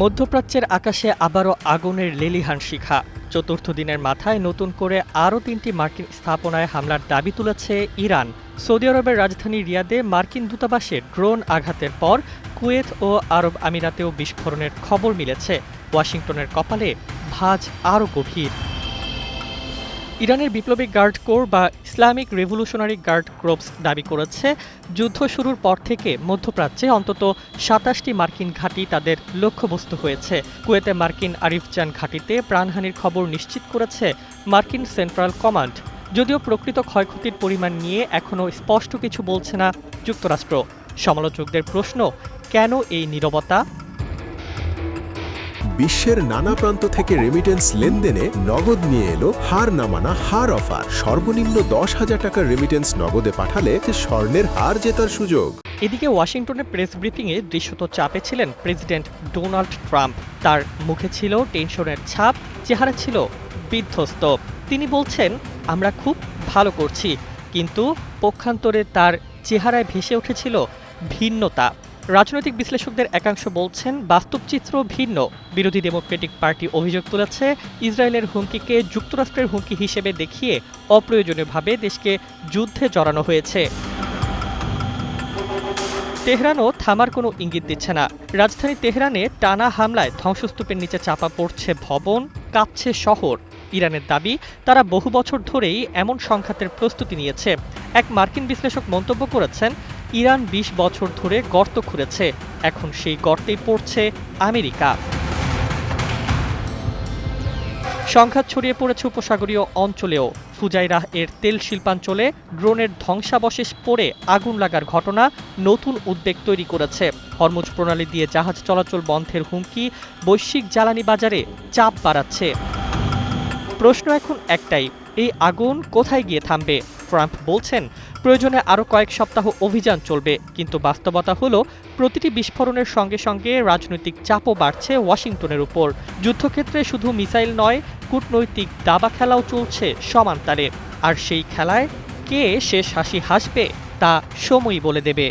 মধ্যপ্রাচ্যের আকাশে আবারও আগুনের লেলিহান শিখা। চতুর্থ দিনের মাথায় নতুন করে আরও ৩টি মার্কিন স্থাপনায় হামলার দাবি তুলেছে ইরান। সৌদি আরবের রাজধানী রিয়াদে মার্কিন দূতাবাসে ড্রোন আঘাতের পর কুয়েত ও আরব আমিরাতেও বিস্ফোরণের খবর মিলেছে। ওয়াশিংটনের কপালে ভাঁজ আরও গভীর। ইরানের বিপ্লবী গার্ড কোর বা ইসলামিক রেভলিউশনারি গার্ড ক্রপস দাবি করেছে, যুদ্ধ শুরুর পর থেকে মধ্যপ্রাচ্যে অন্তত ২৭টি মার্কিন ঘাঁটি তাদের লক্ষ্যবস্তু হয়েছে। কুয়েতে মার্কিন আরিফজান ঘাঁটিতে প্রাণহানির খবর নিশ্চিত করেছে মার্কিন সেন্ট্রাল কমান্ড। যদিও প্রকৃত ক্ষয়ক্ষতির পরিমাণ নিয়ে এখনও স্পষ্ট কিছু বলছে না যুক্তরাষ্ট্র। সমালোচকদের প্রশ্ন, কেন এই নীরবতা? বিশ্বের নানা প্রান্ত থেকে রেমিটেন্স লেনদেনে নগদ নিয়ে এলো হার না মানা হার অফার। সর্বনিম্ন ১০,০০০ টাকার রেমিটেন্স নগদে পাঠালে স্বর্ণের হার জেতার সুযোগ। এদিকে ওয়াশিংটনের প্রেস ব্রিফিংয়ে দৃশ্যত চাপে ছিলেন প্রেসিডেন্ট ডোনাল্ড ট্রাম্প। তার মুখে ছিল টেনশনের ছাপ, চেহারা ছিল বিধ্বস্ত। তিনি বলছেন, আমরা খুব ভালো করছি, কিন্তু পক্ষান্তরে তার চেহারায় ভেসে উঠেছিল ভিন্নতা। রাজনৈতিক বিশ্লেষকদের একাংশ বলছেন, বাস্তব চিত্র ভিন্ন। বিরোধী ডেমোক্রেটিক পার্টি অভিযোগ তুলেছে, ইসরায়েলের হুমকিকে যুক্তরাষ্ট্রের হুমকি হিসেবে দেখিয়ে অপ্রয়োজনীয়ভাবে দেশকে যুদ্ধে জড়ানো হয়েছে। তেহরানও থামার কোনো ইঙ্গিত দিচ্ছে না। রাজধানী তেহরানে টানা হামলায় ধ্বংসস্তূপের নিচে চাপা পড়ছে ভবন, কাঁপছে শহর। ইরানের দাবি, তারা বহু বছর ধরেই এমন সংঘাতের প্রস্তুতি নিয়েছে। এক মার্কিন বিশ্লেষক মন্তব্য করেছেন, ইরান ২০ বছর ধরে গর্ত খুঁড়েছে, এখন সেই গর্তেই পড়ছে আমেরিকা। সংঘাত ছড়িয়ে পড়েছে উপসাগরীয় অঞ্চলেও। ফুজাইরাহ এর তেল শিল্পাঞ্চলে ড্রোনের ধ্বংসাবশেষ পড়ে আগুন লাগার ঘটনা নতুন উদ্বেগ তৈরি করেছে। হরমুজ প্রণালী দিয়ে জাহাজ চলাচল বন্ধের হুমকি বৈশ্বিক জ্বালানি বাজারে চাপ বাড়াচ্ছে। প্রশ্ন এখন একটাই, এই আগুন কোথায় গিয়ে থামবে? ট্রাম্প বলছেন, প্রয়োজনে আরও কয়েক সপ্তাহ অভিযান চলবে, কিন্তু বাস্তবতা হলো প্রতিটি বিস্ফোরণের সঙ্গে সঙ্গে রাজনৈতিক চাপও বাড়ছে ওয়াশিংটনের উপর। যুদ্ধক্ষেত্রে শুধু মিসাইল নয়, কূটনৈতিক দাবা খেলাও চলছে সমান তালে। আর সেই খেলায় কে শেষ হাসি হাসবে তা সময়ই বলে দেবে।